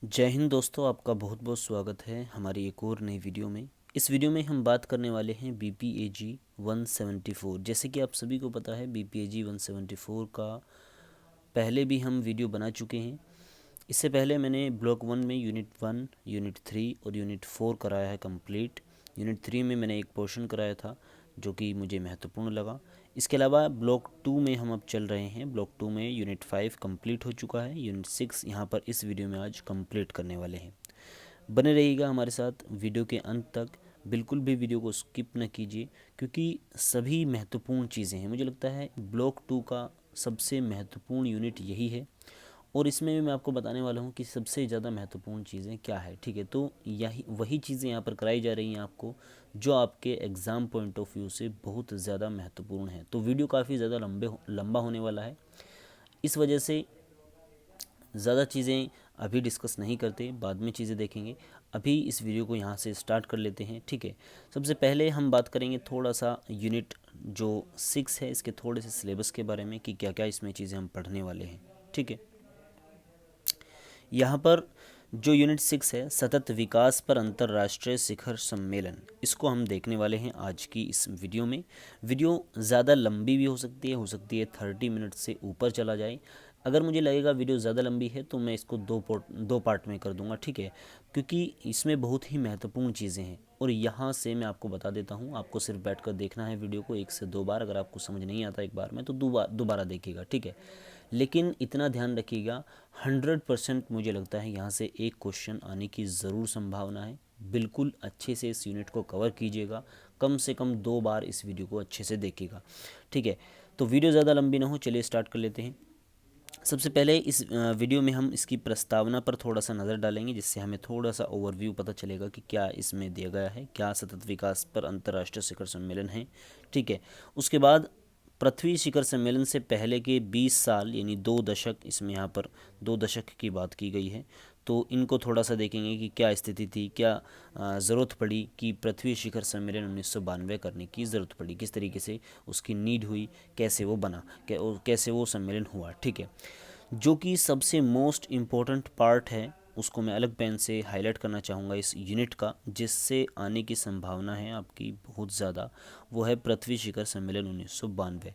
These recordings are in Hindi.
जय हिंद दोस्तों, आपका बहुत बहुत स्वागत है हमारी एक और नई वीडियो में। इस वीडियो में हम बात करने वाले हैं BPAG 174। जैसे कि आप सभी को पता है BPAG 174 का पहले भी हम वीडियो बना चुके हैं। इससे पहले मैंने ब्लॉक 1 में यूनिट 1, यूनिट 3 और यूनिट 4 कराया है कंप्लीट। यूनिट 3 में मैंने एक पोर्शन कराया था जो कि मुझे महत्वपूर्ण लगा। इसके अलावा ब्लॉक 2 में हम अब चल रहे हैं। ब्लॉक 2 में यूनिट 5 कंप्लीट हो चुका है। यूनिट 6 यहाँ पर इस वीडियो में आज कंप्लीट करने वाले हैं। बने रहिएगा हमारे साथ वीडियो के अंत तक। बिल्कुल भी वीडियो को स्किप न कीजिए क्योंकि सभी महत्वपूर्ण चीज़ें हैं। मुझे लगता है ब्लॉक 2 का सबसे महत्वपूर्ण यूनिट यही है और इसमें भी मैं आपको बताने वाला हूँ कि सबसे ज़्यादा महत्वपूर्ण चीज़ें क्या है। ठीक है, तो यही वही चीज़ें यहाँ पर कराई जा रही हैं आपको जो आपके एग्ज़ाम पॉइंट ऑफ व्यू से बहुत ज़्यादा महत्वपूर्ण है। तो वीडियो काफ़ी ज़्यादा लंबा होने वाला है। इस वजह से ज़्यादा चीज़ें अभी डिस्कस नहीं करते, बाद में चीज़ें देखेंगे। अभी इस वीडियो को यहाँ से स्टार्ट कर लेते हैं। ठीक है, सबसे पहले हम बात करेंगे थोड़ा सा यूनिट जो 6 है इसके थोड़े से सिलेबस के बारे में कि क्या क्या इसमें चीज़ें हम पढ़ने वाले हैं। ठीक है, यहाँ पर जो यूनिट 6 है सतत विकास पर अंतर्राष्ट्रीय शिखर सम्मेलन, इसको हम देखने वाले हैं आज की इस वीडियो में। वीडियो ज़्यादा लंबी भी हो सकती है 30 मिनट से ऊपर चला जाए। अगर मुझे लगेगा वीडियो ज़्यादा लंबी है तो मैं इसको दो पार्ट में कर दूंगा। ठीक है, क्योंकि इसमें बहुत ही महत्वपूर्ण चीज़ें हैं और यहाँ से मैं आपको बता देता हूँ, आपको सिर्फ बैठकर देखना है वीडियो को 1 से 2 बार। अगर आपको समझ नहीं आता एक बार में तो दोबारा देखिएगा। ठीक है, लेकिन इतना ध्यान रखिएगा 100% मुझे लगता है यहाँ से एक क्वेश्चन आने की ज़रूर संभावना है। बिल्कुल अच्छे से इस यूनिट को कवर कीजिएगा, कम से कम 2 बार इस वीडियो को अच्छे से देखिएगा। ठीक है, तो वीडियो ज़्यादा लंबी ना हो, चलिए स्टार्ट कर लेते हैं। सबसे पहले इस वीडियो में हम इसकी प्रस्तावना पर थोड़ा सा नज़र डालेंगे जिससे हमें थोड़ा सा ओवरव्यू पता चलेगा कि क्या इसमें दिया गया है, क्या सतत विकास पर अंतर्राष्ट्रीय शिखर सम्मेलन है। ठीक है, उसके बाद पृथ्वी शिखर सम्मेलन से पहले के 20 साल यानी 2 दशक, इसमें यहाँ पर 2 दशक की बात की गई है। तो इनको थोड़ा सा देखेंगे कि क्या स्थिति थी, क्या ज़रूरत पड़ी कि पृथ्वी शिखर सम्मेलन 1992 करने की ज़रूरत पड़ी, किस तरीके से उसकी नीड हुई, कैसे वो बना, कैसे वो सम्मेलन हुआ। ठीक है, जो कि सबसे मोस्ट इम्पोर्टेंट पार्ट है उसको मैं अलग पेन से हाईलाइट करना चाहूँगा इस यूनिट का, जिससे आने की संभावना है आपकी बहुत ज़्यादा। वो है पृथ्वी शिखर सम्मेलन 1992।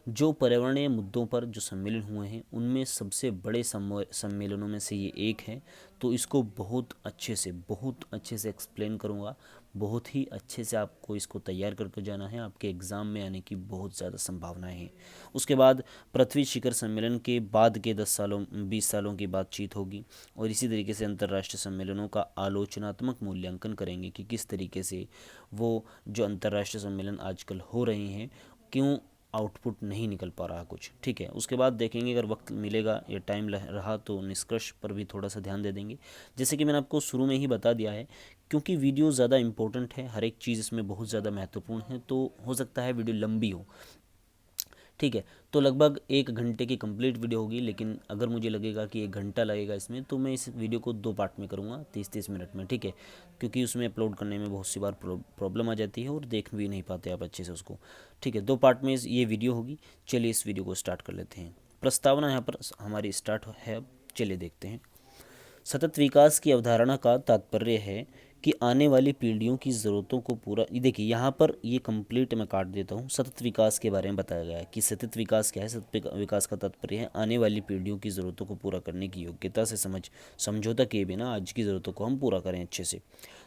जो पर्यावरणीय मुद्दों पर जो सम्मेलन हुए हैं उनमें सबसे बड़े सम्मेलनों में से ये एक है। तो इसको बहुत अच्छे से एक्सप्लेन करूँगा। बहुत ही अच्छे से आपको इसको तैयार करके जाना है, आपके एग्ज़ाम में आने की बहुत ज़्यादा संभावनाएं हैं। उसके बाद पृथ्वी शिखर सम्मेलन के बाद के 10 सालों 20 सालों की बातचीत होगी और इसी तरीके से अंतर्राष्ट्रीय सम्मेलनों का आलोचनात्मक मूल्यांकन करेंगे कि किस तरीके से वो जो अंतर्राष्ट्रीय सम्मेलन आजकल हो रहे हैं क्यों आउटपुट नहीं निकल पा रहा कुछ। ठीक है, उसके बाद देखेंगे अगर वक्त मिलेगा या टाइम रहा तो निष्कर्ष पर भी थोड़ा सा ध्यान दे देंगे। जैसे कि मैंने आपको शुरू में ही बता दिया है, क्योंकि वीडियो ज़्यादा इंपॉर्टेंट है, हर एक चीज़ इसमें बहुत ज़्यादा महत्वपूर्ण है, तो हो सकता है वीडियो लंबी हो। ठीक है, तो लगभग 1 घंटे की कंप्लीट वीडियो होगी, लेकिन अगर मुझे लगेगा कि 1 घंटा लगेगा इसमें तो मैं इस वीडियो को 2 पार्ट में करूँगा 30-30 मिनट में। ठीक है, क्योंकि उसमें अपलोड करने में बहुत सी बार प्रॉब्लम आ जाती है और देख भी नहीं पाते आप अच्छे से उसको। ठीक है, 2 पार्ट में ये वीडियो होगी। चलिए इस वीडियो को स्टार्ट कर लेते हैं। प्रस्तावना यहाँ पर हमारी स्टार्ट है, अब चलिए देखते हैं। सतत विकास की अवधारणा का तात्पर्य है कि आने वाली पीढ़ियों की ज़रूरतों को पूरा, ये देखिए यहाँ पर ये कंप्लीट मैं काट देता हूँ। सतत विकास के बारे में बताया गया है कि सतत विकास क्या है। सतत विकास का तात्पर्य है आने वाली पीढ़ियों की ज़रूरतों को पूरा करने की योग्यता से समझौता किए बिना आज की ज़रूरतों को हम पूरा करें अच्छे से।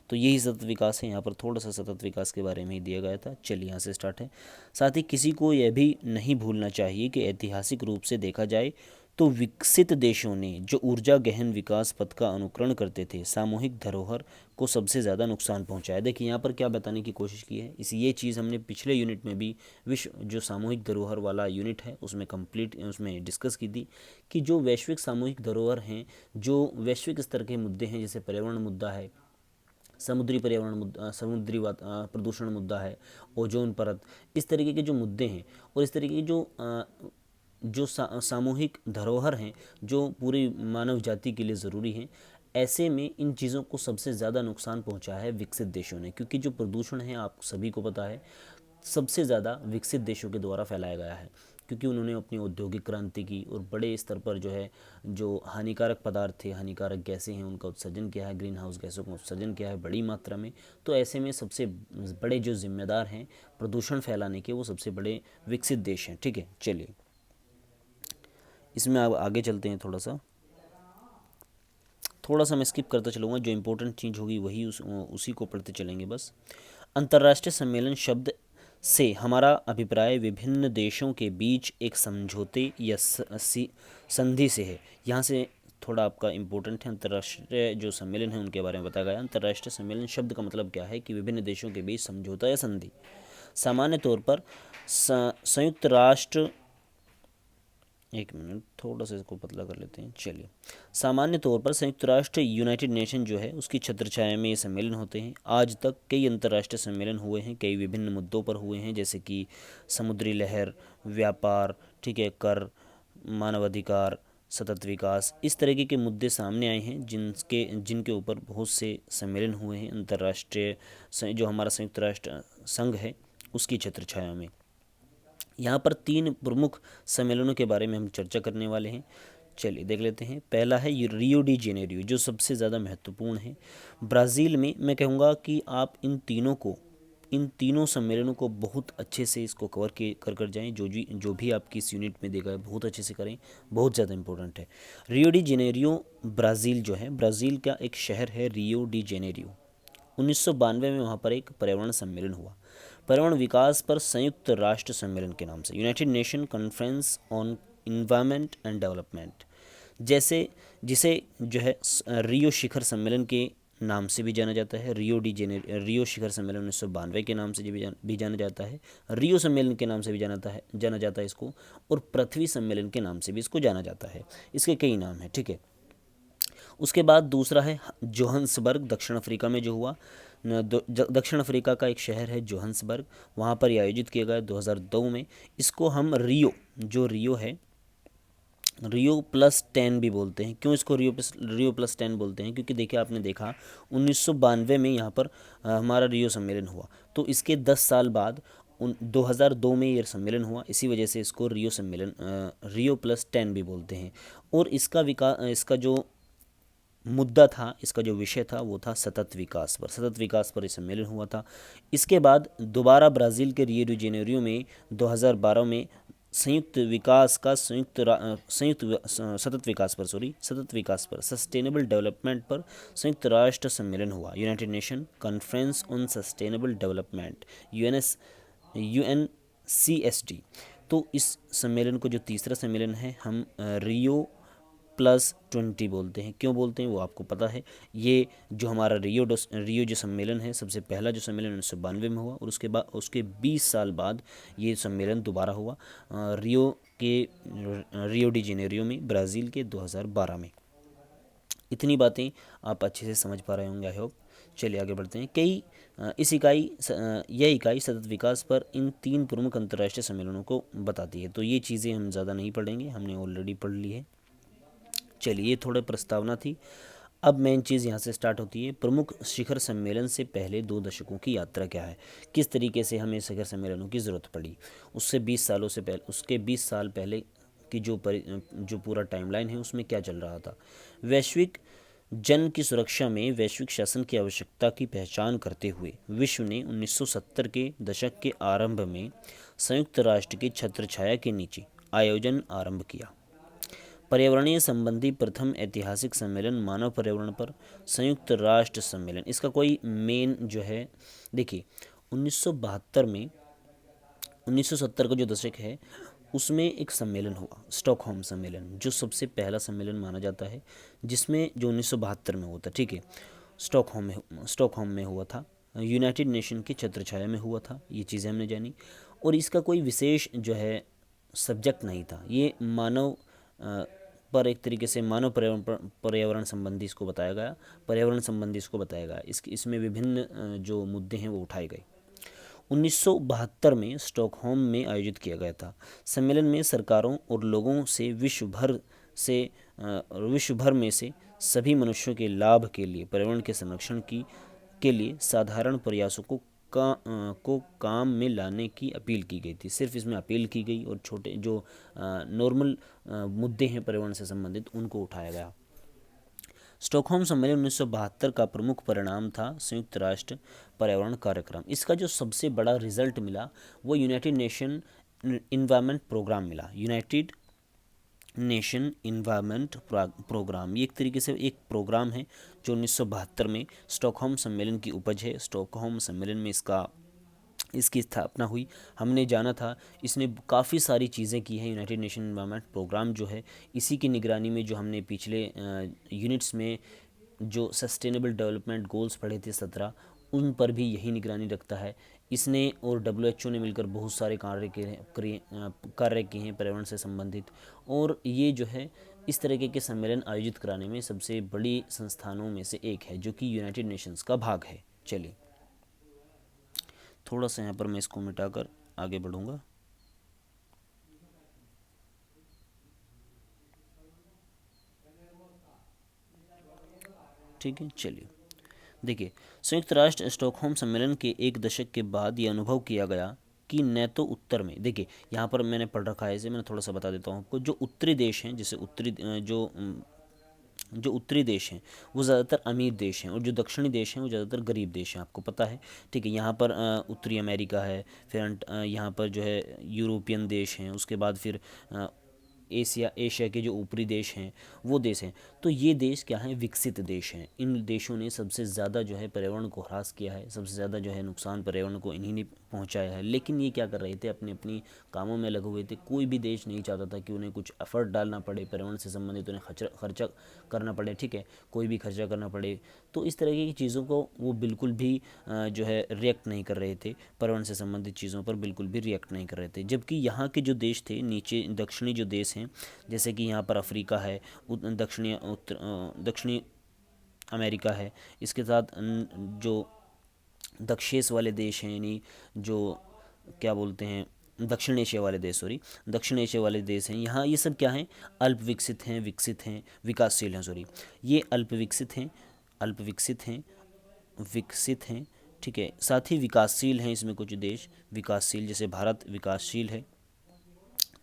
तो यही सतत विकास है। यहाँ पर थोड़ा सा सतत विकास के बारे में ही दिया गया था। चलिए यहाँ से स्टार्ट है। साथ ही किसी को यह भी नहीं भूलना चाहिए कि ऐतिहासिक रूप से देखा जाए तो विकसित देशों ने जो ऊर्जा गहन विकास पथ का अनुकरण करते थे सामूहिक धरोहर को सबसे ज़्यादा नुकसान पहुंचाया। देखिए यहाँ पर क्या बताने की कोशिश की है, इस ये चीज़ हमने पिछले यूनिट में भी विश्व जो सामूहिक धरोहर वाला यूनिट है उसमें डिस्कस की थी कि जो वैश्विक सामूहिक धरोहर हैं, जो वैश्विक स्तर के मुद्दे हैं, जैसे पर्यावरण मुद्दा है, समुद्री पर्यावरण मुद्दा, प्रदूषण मुद्दा है, ओजोन परत, इस तरीके के जो मुद्दे हैं और इस तरीके के जो सामूहिक धरोहर हैं जो पूरी मानव जाति के लिए ज़रूरी हैं, ऐसे में इन चीज़ों को सबसे ज़्यादा नुकसान पहुंचा है विकसित देशों ने। क्योंकि जो प्रदूषण है आप सभी को पता है सबसे ज़्यादा विकसित देशों के द्वारा फैलाया गया है। क्योंकि उन्होंने अपनी औद्योगिक क्रांति की और बड़े स्तर पर जो है जो हानिकारक पदार्थ थे, हानिकारक गैसें हैं, उनका उत्सर्जन किया है, ग्रीन हाउस गैसों का उत्सर्जन किया है बड़ी मात्रा में। तो ऐसे में सबसे बड़े जो जिम्मेदार हैं प्रदूषण फैलाने के, वो सबसे बड़े विकसित देश हैं। ठीक है, चलिए इसमें अब आगे चलते हैं। थोड़ा सा मैं स्किप करता चलूँगा, जो इम्पोर्टेंट चीज़ होगी वही उसी को पढ़ते चलेंगे बस। अंतर्राष्ट्रीय सम्मेलन शब्द से हमारा अभिप्राय विभिन्न देशों के बीच एक समझौते या संधि से है। यहाँ से थोड़ा आपका इम्पोर्टेंट है, अंतर्राष्ट्रीय जो सम्मेलन है उनके बारे में बताया गया। अंतर्राष्ट्रीय सम्मेलन शब्द का मतलब क्या है कि विभिन्न देशों के बीच समझौता या संधि। सामान्य तौर पर संयुक्त राष्ट्र, एक मिनट थोड़ा सा इसको पतला कर लेते हैं। चलिए, सामान्य तौर पर संयुक्त राष्ट्र यूनाइटेड नेशन जो है उसकी छत्रछाया में ये सम्मेलन होते हैं। आज तक कई अंतर्राष्ट्रीय सम्मेलन हुए हैं, कई विभिन्न मुद्दों पर हुए हैं, जैसे कि समुद्री लहर, व्यापार, ठीक है, कर, मानवाधिकार, सतत विकास, इस तरीके के मुद्दे सामने आए हैं जिनके ऊपर बहुत से सम्मेलन हुए हैं अंतर्राष्ट्रीय जो हमारा संयुक्त राष्ट्र संघ है उसकी छत्रछाया में। यहाँ पर 3 प्रमुख सम्मेलनों के बारे में हम चर्चा करने वाले हैं। चलिए देख लेते हैं। पहला है रियो डी जेनेरियो, जो सबसे ज़्यादा महत्वपूर्ण है, ब्राज़ील में। मैं कहूँगा कि आप इन तीनों सम्मेलनों को बहुत अच्छे से इसको कर जाएं। जो भी आपकी इस यूनिट में देगा बहुत अच्छे से करें, बहुत ज़्यादा इंपॉर्टेंट है। रियो डी जेनेरियो ब्राज़ील जो है, ब्राज़ील का एक शहर है रियो डी जेनेरियो। 1992 में वहाँ पर एक पर्यावरण सम्मेलन हुआ, पर्यावरण विकास पर संयुक्त राष्ट्र सम्मेलन के नाम से, United nation conference on environment and development, जिसे जो है रियो शिखर सम्मेलन के नाम से भी जाना जाता है। रियो शिखर सम्मेलन 1992 के नाम से भी जाना जाता है, रियो सम्मेलन के नाम से भी जाना जाता है इसको, और पृथ्वी सम्मेलन के नाम से भी इसको जाना जाता है। इसके कई नाम हैं, ठीक है। उसके बाद दूसरा है जोहान्सबर्ग, दक्षिण अफ्रीका में जो हुआ। दक्षिण अफ्रीका का एक शहर है जोहान्सबर्ग, वहाँ पर आयोजित किया गया 2002 में। इसको हम रियो है, रियो प्लस 10 भी बोलते हैं। क्यों इसको रियो प्लस 10 बोलते हैं? क्योंकि देखिए, आपने देखा 1992 में यहाँ पर हमारा रियो सम्मेलन हुआ, तो इसके 10 साल बाद 2002 में ये सम्मेलन हुआ। इसी वजह से इसको रियो प्लस 10 भी बोलते हैं। और इसका जो मुद्दा था, इसका जो विषय था वो था सतत विकास पर ये सम्मेलन हुआ था। इसके बाद दोबारा ब्राज़ील के रियो डी जेनेरियो में 2012 में सतत विकास पर सस्टेनेबल डेवलपमेंट पर संयुक्त राष्ट्र सम्मेलन हुआ, United nation conference on sustainable development, UNCSD। तो इस सम्मेलन को, जो तीसरा सम्मेलन है, हम रियो प्लस 20 बोलते हैं। क्यों बोलते हैं वो आपको पता है। ये जो हमारा रियो जो सम्मेलन है, सबसे पहला जो सम्मेलन 1992 में हुआ, और उसके 20 साल बाद ये सम्मेलन दोबारा हुआ रियो डी जेनेरियो में, ब्राज़ील के 2012 में। इतनी बातें आप अच्छे से समझ पा रहे होंगे, आई होप। चलिए आगे बढ़ते हैं। यह इकाई सतत विकास पर इन 3 प्रमुख अंतर्राष्ट्रीय सम्मेलनों को बताती है। तो ये चीज़ें हम ज़्यादा नहीं पढ़ेंगे, हमने ऑलरेडी पढ़ ली है। चलिए, ये थोड़ा प्रस्तावना थी। अब मेन चीज़ यहाँ से स्टार्ट होती है। प्रमुख शिखर सम्मेलन से पहले 2 दशकों की यात्रा क्या है, किस तरीके से हमें शिखर सम्मेलनों की ज़रूरत पड़ी। उसके 20 साल पहले की जो पूरा टाइमलाइन है उसमें क्या चल रहा था। वैश्विक जन की सुरक्षा में वैश्विक शासन की आवश्यकता की पहचान करते हुए विश्व ने 1970 के दशक के आरंभ में संयुक्त राष्ट्र की छत्रछाया के नीचे आयोजन आरंभ किया। पर्यावरणीय संबंधी प्रथम ऐतिहासिक सम्मेलन मानव पर्यावरण पर संयुक्त राष्ट्र सम्मेलन। इसका कोई मेन जो है, देखिए 1972 में 1970 का जो दशक है उसमें एक सम्मेलन हुआ, स्टॉकहोम सम्मेलन, जो सबसे पहला सम्मेलन माना जाता है, जिसमें जो 1972 में हुआ था, ठीक है, स्टॉकहोम में हुआ था, यूनाइटेड नेशन की छत्रछाया में हुआ था। ये चीज़ें हमने जानी। और इसका कोई विशेष जो है सब्जेक्ट नहीं था। ये मानव पर एक तरीके से मानव पर्यावरण संबंधी इसको बताया गया। इसमें विभिन्न जो मुद्दे हैं वो उठाए गए। 1972 में स्टॉकहोम में आयोजित किया गया था। सम्मेलन में सरकारों और लोगों से विश्व भर में से सभी मनुष्यों के लाभ के लिए पर्यावरण के संरक्षण के लिए साधारण प्रयासों को को काम में लाने की अपील की गई थी। सिर्फ इसमें अपील की गई और छोटे जो नॉर्मल मुद्दे हैं पर्यावरण से संबंधित उनको उठाया गया। स्टॉकहोम सम्मेलन 1972 का प्रमुख परिणाम था संयुक्त राष्ट्र पर्यावरण कार्यक्रम। इसका जो सबसे बड़ा रिजल्ट मिला वो यूनाइटेड नेशन इन्वायरमेंट प्रोग्राम मिला। यूनाइटेड नेशन इन्वायरमेंट प्रोग्राम ये एक तरीके से एक प्रोग्राम है जो 1972 में स्टॉकहोम सम्मेलन की उपज है। स्टॉकहोम सम्मेलन में इसकी स्थापना हुई। हमने जाना था इसने काफ़ी सारी चीज़ें की हैं। यूनाइटेड नेशन इन्वायरमेंट प्रोग्राम जो है इसी की निगरानी में जो हमने पिछले यूनिट्स में जो सस्टेनेबल डेवलपमेंट गोल्स पढ़े थे 17, उन पर भी यही निगरानी रखता है। इसने और WHO ने मिलकर बहुत सारे कार्य किए हैं पर्यावरण से संबंधित, और ये जो है इस तरीके के सम्मेलन आयोजित कराने में सबसे बड़ी संस्थानों में से एक है जो कि यूनाइटेड नेशंस का भाग है। चलिए थोड़ा सा यहाँ पर मैं इसको मिटाकर आगे बढ़ूँगा। ठीक है, चलिए देखिए, संयुक्त राष्ट्र स्टॉकहोम सम्मेलन के एक दशक के बाद ये अनुभव किया गया कि न तो उत्तर में, देखिए यहाँ पर मैंने पढ़ रखा है इसे, मैंने थोड़ा सा बता देता हूँ आपको। जो उत्तरी देश हैं, जैसे जो उत्तरी देश हैं वो ज़्यादातर अमीर देश हैं, और जो दक्षिणी देश हैं वो ज़्यादातर गरीब देश हैं, आपको पता है। ठीक है, यहाँ पर उत्तरी अमेरिका है, फिर यहाँ पर जो है यूरोपियन देश हैं, उसके बाद फिर एशिया के जो ऊपरी देश हैं वो देश हैं। तो ये देश क्या हैं, विकसित देश हैं। इन देशों ने सबसे ज़्यादा जो है पर्यावरण को ह्रास किया है, सबसे ज़्यादा जो है नुकसान पर्यावरण को इन्हीं ने पहुंचाया है। लेकिन ये क्या कर रहे थे, अपने अपनी कामों में लगे हुए थे। कोई भी देश नहीं चाहता था कि उन्हें कुछ एफर्ट डालना पड़े पर्यावरण से संबंधित, उन्हें खर्चा करना पड़े। ठीक है, कोई भी खर्चा करना पड़े, तो इस तरह की चीज़ों को वो बिल्कुल भी जो है रिएक्ट नहीं कर रहे थे। पर्यावरण से संबंधित चीज़ों पर बिल्कुल भी रिएक्ट नहीं कर रहे थे। जबकि यहाँ के जो देश थे, नीचे दक्षिणी जो देश हैं, जैसे कि यहाँ पर अफ्रीका है, दक्षिणी अमेरिका है, इसके साथ जो दक्षेश वाले देश हैं, यानी जो क्या बोलते हैं दक्षिण एशिया वाले देश, दक्षिण एशिया वाले देश हैं, यहाँ ये सब क्या हैं, अल्प विकसित हैं, विकसित हैं, विकासशील हैं। ये अल्प विकसित हैं, विकसित हैं। ठीक है, साथ ही विकासशील हैं। इसमें कुछ देश विकासशील, जैसे भारत विकासशील है।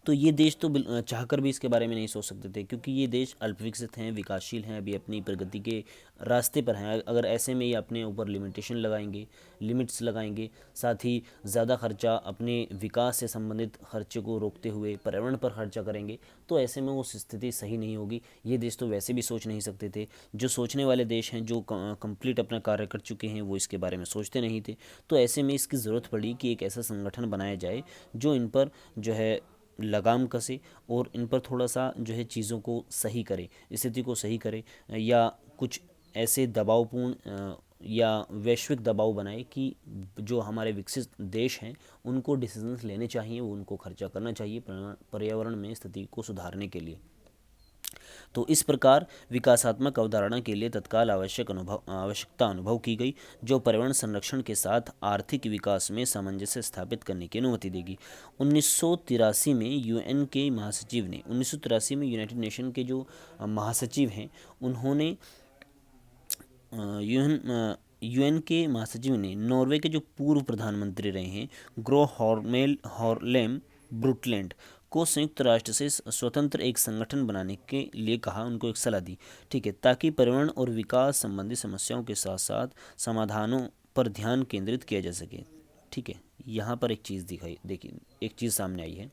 तो ये देश तो चाहकर भी इसके बारे में नहीं सोच सकते थे, क्योंकि ये देश अल्प विकसित हैं, विकासशील हैं, अभी अपनी प्रगति के रास्ते पर हैं। अगर ऐसे में ये अपने ऊपर लिमिट्स लगाएंगे, साथ ही ज़्यादा खर्चा अपने विकास से संबंधित खर्चे को रोकते हुए पर्यावरण पर खर्चा करेंगे, तो ऐसे में वो स्थिति सही नहीं होगी। ये देश तो वैसे भी सोच नहीं सकते थे। जो सोचने वाले देश हैं, जो कंप्लीट अपना कार्य कर चुके हैं, वो इसके बारे में सोचते नहीं थे। तो ऐसे में इसकी ज़रूरत पड़ी कि एक ऐसा संगठन बनाया जाए जो इन पर जो है लगाम कसे और इन पर थोड़ा सा जो है चीज़ों को सही करे, स्थिति को सही करे, या कुछ ऐसे दबावपूर्ण या वैश्विक दबाव बनाए कि जो हमारे विकसित देश हैं उनको डिसीजंस लेने चाहिए, वो उनको खर्चा करना चाहिए पर्यावरण में स्थिति को सुधारने के लिए। तो इस प्रकार विकासात्मक अवधारणा के लिए तत्काल आवश्यकता अनुभव की गई, जो पर्यावरण संरक्षण के साथ आर्थिक विकास में सामंजस्य स्थापित करने की अनुमति देगी। 1983 में यूएन के महासचिव ने 1983 में यूनाइटेड नेशन के जो महासचिव हैं उन्होंने यूएन के महासचिव ने नॉर्वे के जो पूर्व प्रधानमंत्री रहे हैं ग्रो हार्लेम ब्रुटलैंड को संयुक्त राष्ट्र से स्वतंत्र एक संगठन बनाने के लिए कहा, उनको एक सलाह दी। ठीक है, ताकि पर्यावरण और विकास संबंधी समस्याओं के साथ साथ समाधानों पर ध्यान केंद्रित किया जा सके। ठीक है, यहाँ पर एक चीज़ देखिए एक चीज़ सामने आई है।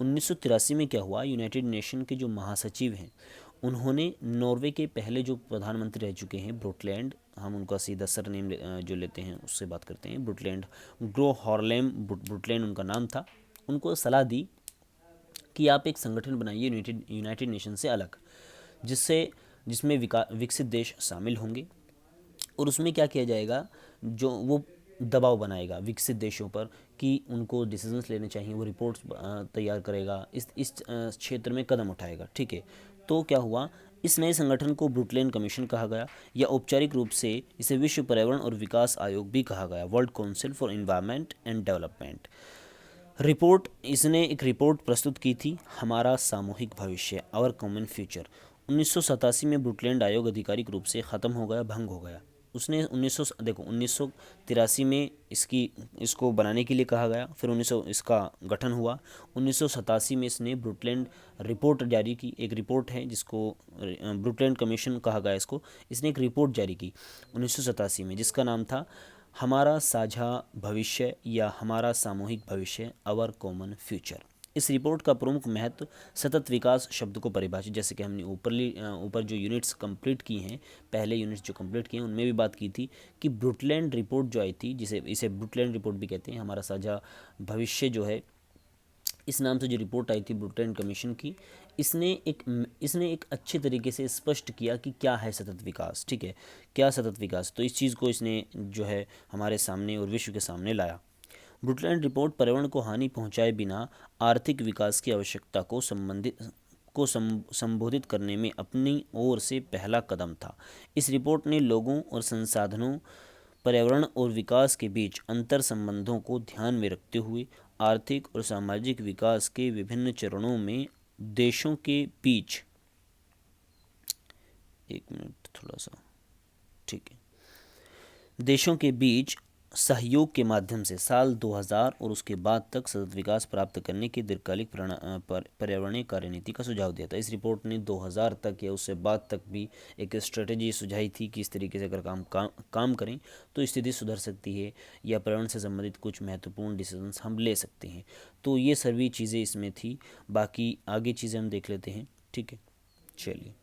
1983 में क्या हुआ, यूनाइटेड नेशन के जो महासचिव हैं उन्होंने नॉर्वे के पहले जो प्रधानमंत्री रह चुके हैं ब्रुटलैंड, हम उनका सीधा सरनेम जो लेते हैं उससे बात करते हैं, ब्रुटलैंड, ग्रो हार्लेम ब्रुटलैंड उनका नाम था, उनको सलाह दी कि आप एक संगठन बनाइए यूनाइटेड नेशन से अलग, जिसमें विकसित देश शामिल होंगे, और उसमें क्या किया जाएगा, जो वो दबाव बनाएगा विकसित देशों पर कि उनको डिसीजंस लेने चाहिए, वो रिपोर्ट्स तैयार करेगा, इस क्षेत्र में कदम उठाएगा। ठीक है, तो क्या हुआ, इस नए संगठन को ब्रुटलैंड कमीशन कहा गया, या औपचारिक रूप से इसे विश्व पर्यावरण और विकास आयोग भी कहा गया, world council for environment and development. इसने एक रिपोर्ट प्रस्तुत की थी, हमारा सामूहिक भविष्य, आवर कॉमन फ्यूचर। 1987 में ब्रुटलैंड आयोग आधिकारिक रूप से ख़त्म हो गया, भंग हो गया। उसने 1983 में इसको बनाने के लिए कहा गया। फिर 1900 इसका गठन हुआ। 1987 में इसने ब्रुटलैंड रिपोर्ट जारी की। एक रिपोर्ट है जिसको ब्रुटलैंड कमीशन कहा गया इसको। इसने एक रिपोर्ट जारी की 1987 में, जिसका नाम था हमारा साझा भविष्य या हमारा सामूहिक भविष्य, आवर कॉमन फ्यूचर। इस रिपोर्ट का प्रमुख महत्व सतत विकास शब्द को परिभाषित, जैसे कि हमने ऊपर जो यूनिट्स कंप्लीट की हैं, पहले यूनिट्स जो कंप्लीट किए हैं उनमें भी बात की थी कि ब्रुटलैंड रिपोर्ट जो आई थी, इसे ब्रुटलैंड रिपोर्ट भी कहते हैं, हमारा साझा भविष्य जो है, इस नाम से जो रिपोर्ट आई थी ब्रुटलैंड कमीशन की, इसने एक अच्छे तरीके से स्पष्ट किया कि क्या है सतत विकास। ठीक है, क्या सतत विकास, तो इस चीज़ को इसने जो है हमारे सामने और विश्व के सामने लाया। ब्रुटलैंड रिपोर्ट पर्यावरण को हानि पहुंचाए बिना आर्थिक विकास की आवश्यकता को संबोधित करने में अपनी ओर से पहला कदम था। इस रिपोर्ट ने लोगों और संसाधनों, पर्यावरण और विकास के बीच अंतर संबंधों को ध्यान में रखते हुए आर्थिक और सामाजिक विकास के विभिन्न चरणों में देशों के बीच, एक मिनट थोड़ा सा, ठीक है, देशों के बीच सहयोग के माध्यम से साल 2000 और उसके बाद तक सतत विकास प्राप्त करने की दीर्घकालिक पर्यावरणीय कार्यनीति का सुझाव दिया था। इस रिपोर्ट ने 2000 तक या उससे बाद तक भी एक स्ट्रेटेजी सुझाई थी कि इस तरीके से अगर काम करें तो स्थिति सुधर सकती है या पर्यावरण से संबंधित कुछ महत्वपूर्ण डिसीजंस हम ले सकते हैं। तो ये सभी चीज़ें इसमें थी। बाकी आगे चीज़ें हम देख लेते हैं। ठीक है, चलिए,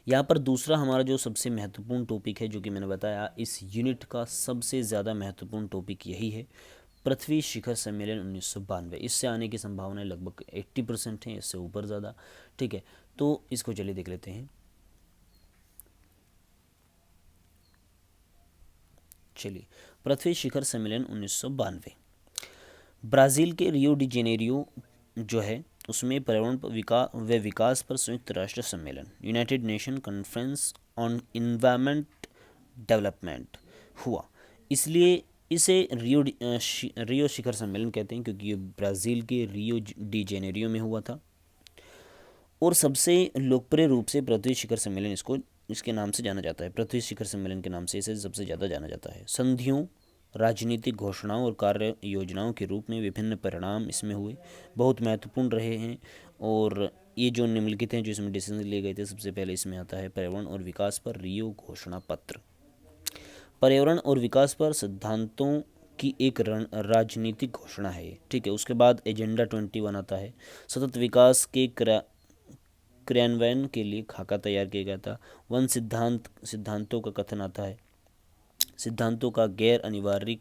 यहाँ पर दूसरा हमारा जो सबसे महत्वपूर्ण टॉपिक है, जो कि मैंने बताया इस यूनिट का सबसे ज़्यादा महत्वपूर्ण टॉपिक यही है, पृथ्वी शिखर सम्मेलन 1992। इससे आने की संभावनाएं लगभग 80% हैं, इससे ऊपर ज़्यादा। ठीक है, तो इसको चलिए देख लेते हैं। चलिए, पृथ्वी शिखर सम्मेलन 1992 ब्राज़ील के रियो डी जेनेरियो जो है उसमें पर्यावरण विकास पर संयुक्त राष्ट्र सम्मेलन, United nation conference on environment development हुआ। इसलिए इसे रियो शिखर सम्मेलन कहते हैं, क्योंकि ये ब्राज़ील के रियो डी जेनेरियो में हुआ था। और सबसे लोकप्रिय रूप से पृथ्वी शिखर सम्मेलन इसके नाम से जाना जाता है। पृथ्वी शिखर सम्मेलन के नाम से इसे सबसे ज़्यादा जाना जाता है। संधियों, राजनीतिक घोषणाओं और कार्य योजनाओं के रूप में विभिन्न परिणाम इसमें हुए, बहुत महत्वपूर्ण रहे हैं। और ये जो निम्नलिखित हैं जो इसमें डिसीजन लिए गए थे, सबसे पहले इसमें आता है पर्यावरण और विकास पर रियो घोषणा पत्र। पर्यावरण और विकास पर सिद्धांतों की एक राजनीतिक घोषणा है। ठीक है, उसके बाद एजेंडा 21 आता है। सतत विकास के क्रियान्वयन के लिए खाका तैयार किया गया था। वन सिद्धांतों का कथन आता है। सिद्धांतों का गैर अनिवार्य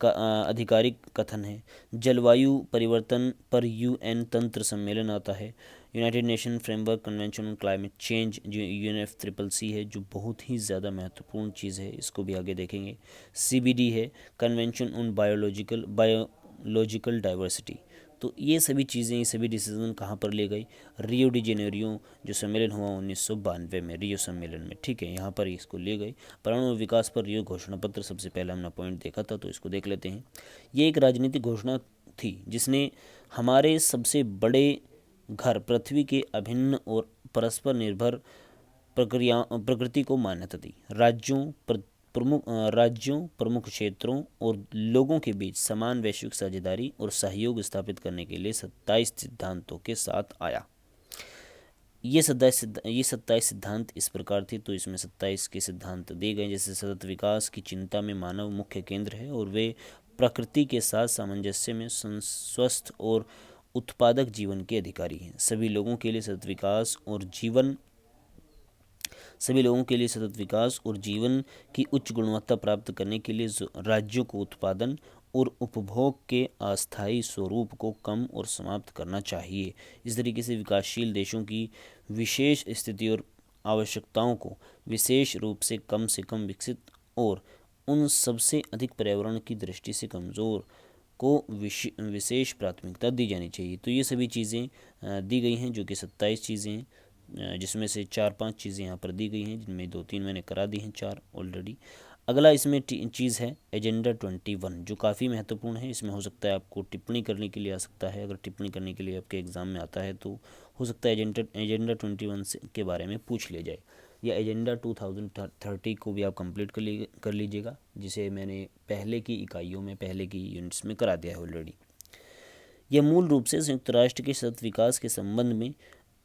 आधिकारिक कथन है। जलवायु परिवर्तन पर यूएन तंत्र सम्मेलन आता है। United nation framework convention on climate change जो UNFCCC है, जो बहुत ही ज़्यादा महत्वपूर्ण चीज़ है, इसको भी आगे देखेंगे। CBD है, कन्वेंशन ऑन बायोलॉजिकल डाइवर्सिटी। तो ये सभी चीज़ें, ये सभी डिसीजन कहाँ पर ले गई? रियो डी जेनेरियो जो सम्मेलन हुआ 1992 में, रियो सम्मेलन में। ठीक है, यहाँ पर इसको ले गए। पर्यावरण और विकास पर रियो घोषणा पत्र सबसे पहले हमने पॉइंट देखा था, तो इसको देख लेते हैं। ये एक राजनीतिक घोषणा थी जिसने हमारे सबसे बड़े घर पृथ्वी के अभिन्न और परस्पर निर्भर प्रकृति को मान्यता दी। राज्यों, प्रमुख क्षेत्रों और लोगों के बीच समान वैश्विक साझेदारी और सहयोग स्थापित करने के लिए 27 सिद्धांतों के साथ आया। ये 27 सिद्धांत इस प्रकार थे। तो इसमें 27 के सिद्धांत दिए गए, जैसे सतत विकास की चिंता में मानव मुख्य केंद्र है और वे प्रकृति के साथ सामंजस्य में स्वस्थ और उत्पादक जीवन के अधिकारी हैं। सभी लोगों के लिए सतत विकास और जीवन की उच्च गुणवत्ता प्राप्त करने के लिए राज्यों को उत्पादन और उपभोग के अस्थायी स्वरूप को कम और समाप्त करना चाहिए। इस तरीके से विकासशील देशों की विशेष स्थिति और आवश्यकताओं को विशेष रूप से कम विकसित और उन सबसे अधिक पर्यावरण की दृष्टि से कमज़ोर को विशेष प्राथमिकता दी जानी चाहिए। तो ये सभी चीज़ें दी गई हैं, जो कि 27 चीज़ें हैं, जिसमें से 4-5 चीज़ें यहाँ पर दी गई हैं, जिनमें 2-3 मैंने करा दी हैं, 4 ऑलरेडी। अगला इसमें चीज़ है एजेंडा 21, जो काफ़ी महत्वपूर्ण है। इसमें हो सकता है आपको टिप्पणी करने के लिए आ सकता है। अगर टिप्पणी करने के लिए आपके एग्ज़ाम में आता है तो हो सकता है एजेंडा 21 के बारे में पूछ लिया जाए। या एजेंडा 2030 को भी आप कंप्लीट कर लीजिएगा, जिसे मैंने पहले की इकाइयों में, पहले की यूनिट्स में करा दिया है ऑलरेडी। यह मूल रूप से संयुक्त राष्ट्र के सतत विकास के संबंध में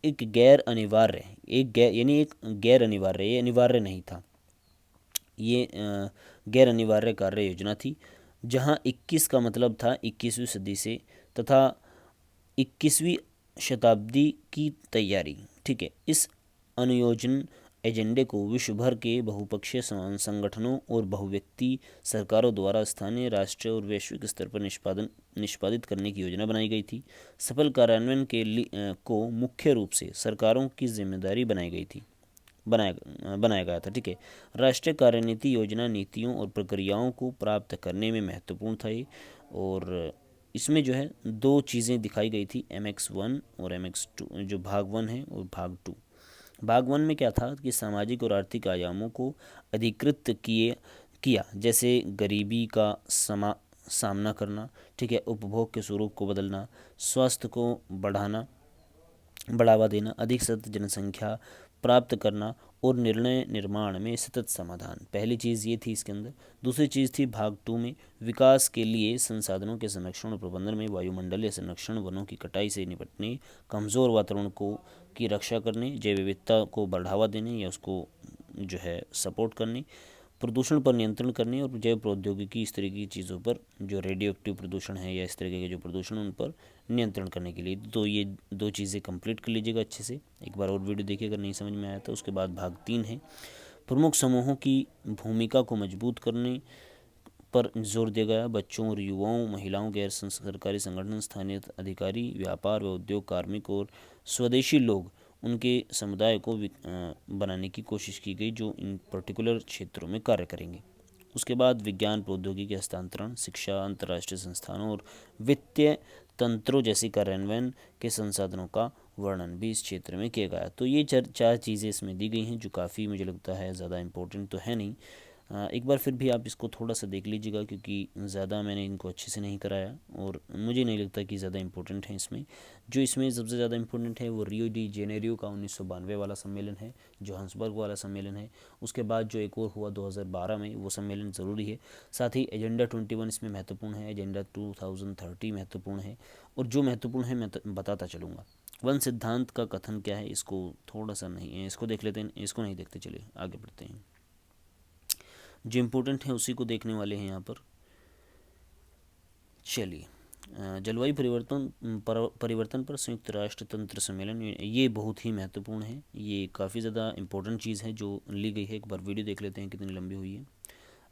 एक गैर अनिवार्य, एक गैर अनिवार्य, ये अनिवार्य नहीं था, ये गैर अनिवार्य कार्य योजना थी, जहां 21 का मतलब था 21वीं सदी से तथा 21वीं शताब्दी की तैयारी। ठीक है, इस अनुयोजन एजेंडे को विश्व भर के बहुपक्षीय संगठनों और बहुव्यक्ति सरकारों द्वारा स्थानीय, राष्ट्रीय और वैश्विक स्तर पर निष्पादित करने की योजना बनाई गई थी। सफल कार्यान्वयन को मुख्य रूप से सरकारों की जिम्मेदारी बनाया गया था। ठीक है, राष्ट्रीय कार्यनीति योजना नीतियों और प्रक्रियाओं को प्राप्त करने में महत्वपूर्ण था ये, और इसमें जो है दो चीज़ें दिखाई गई थी, MX1 और MX2, जो भाग 1 है और भाग 2। भाग 1 में क्या था कि सामाजिक और आर्थिक आयामों को अधिकृत किया, जैसे गरीबी का सामना करना, ठीक है, उपभोग के स्वरूप को बदलना, स्वास्थ्य को बढ़ावा देना, अधिक सतत जनसंख्या प्राप्त करना और निर्णय निर्माण में सतत समाधान। पहली चीज़ ये थी इसके अंदर। दूसरी चीज़ थी भाग 2 में, विकास के लिए संसाधनों के संरक्षण और प्रबंधन में वायुमंडलीय संरक्षण, वनों की कटाई से निपटने, कमज़ोर वातावरण की रक्षा करने, जैव विविधता को बढ़ावा देने या उसको जो है सपोर्ट करने, प्रदूषण पर नियंत्रण करने और जैव प्रौद्योगिकी, इस तरह की चीज़ों पर, जो रेडियो एक्टिव प्रदूषण है या इस तरीके के जो प्रदूषण, उन पर नियंत्रण करने के लिए। तो ये दो चीज़ें कंप्लीट कर लीजिएगा अच्छे से। एक बार और वीडियो देखिए अगर नहीं समझ में आया तो। उसके बाद भाग 3 है, प्रमुख समूहों की भूमिका को मजबूत करने पर जोर दिया गया। बच्चों और युवाओं, महिलाओं, गैर सरकारी संगठन, स्थानीय अधिकारी, व्यापार व उद्योग, कार्मिक और स्वदेशी लोग, उनके समुदाय को बनाने की कोशिश की गई जो इन पर्टिकुलर क्षेत्रों में कार्य करेंगे। उसके बाद विज्ञान प्रौद्योगिकी हस्तांतरण, शिक्षा, अंतर्राष्ट्रीय संस्थानों और वित्तीय तंत्रों जैसी कार्यान्वयन के संसाधनों का वर्णन भी इस क्षेत्र में किया गया। तो ये चार चीज़ें इसमें दी गई हैं, जो काफ़ी मुझे लगता है ज़्यादा इम्पोर्टेंट तो है नहीं। एक बार फिर भी आप इसको थोड़ा सा देख लीजिएगा, क्योंकि ज़्यादा मैंने इनको अच्छे से नहीं कराया और मुझे नहीं लगता कि ज़्यादा इम्पोर्टेंट है इसमें। जो इसमें सबसे ज़्यादा इम्पोर्टेंट है वो रियो डी जेनेरियो का 1992 वाला सम्मेलन है, जोहान्सबर्ग वाला सम्मेलन है। उसके बाद जो एक और हुआ 2012 में, वो सम्मेलन ज़रूरी है। साथ ही एजेंडा 21 इसमें महत्वपूर्ण है, एजेंडा 2030 महत्वपूर्ण है, और जो महत्वपूर्ण है मैं बताता चलूँगा। वन सिद्धांत का कथन क्या है, इसको थोड़ा सा नहीं है, इसको देख लेते हैं, इसको नहीं देखते, चलिए आगे बढ़ते हैं। जो इम्पोर्टेंट है उसी को देखने वाले हैं यहाँ पर। चलिए, जलवायु परिवर्तन पर संयुक्त राष्ट्र तंत्र सम्मेलन, ये बहुत ही महत्वपूर्ण है, ये काफ़ी ज़्यादा इम्पोर्टेंट चीज़ है जो ली गई है। एक बार वीडियो देख लेते हैं कितनी लंबी हुई है।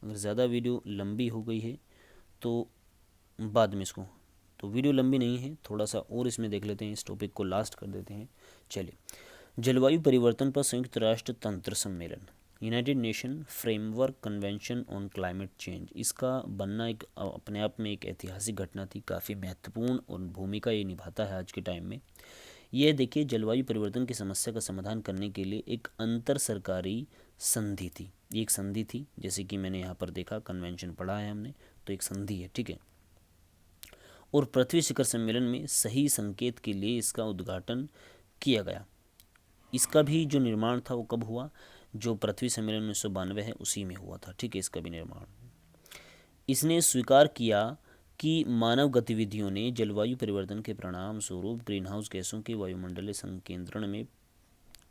अगर ज़्यादा वीडियो लंबी हो गई है तो बाद में इसको, तो वीडियो लंबी नहीं है, थोड़ा सा और इसमें देख लेते हैं, इस टॉपिक को लास्ट कर देते हैं। चलिए, जलवायु परिवर्तन पर संयुक्त राष्ट्र तंत्र सम्मेलन, United nation framework convention on climate change, इसका बनना एक अपने आप में एक ऐतिहासिक घटना थी, काफ़ी महत्वपूर्ण और भूमिका ये निभाता है आज के टाइम में। ये देखिए, जलवायु परिवर्तन की समस्या का समाधान करने के लिए एक अंतर सरकारी संधि थी। ये एक संधि थी, जैसे कि मैंने यहाँ पर देखा, कन्वेंशन पढ़ा है हमने, तो एक संधि है, ठीक है। और पृथ्वी शिखर सम्मेलन में सही संकेत के लिए इसका उद्घाटन किया गया। इसका भी जो निर्माण था वो कब हुआ, जो पृथ्वी सम्मेलन 1992 है उसी में हुआ था, ठीक है, इसका भी निर्माण। इसने स्वीकार किया कि मानव गतिविधियों ने जलवायु परिवर्तन के परिणाम स्वरूप ग्रीनहाउस गैसों के वायुमंडलीय संकेंद्रण में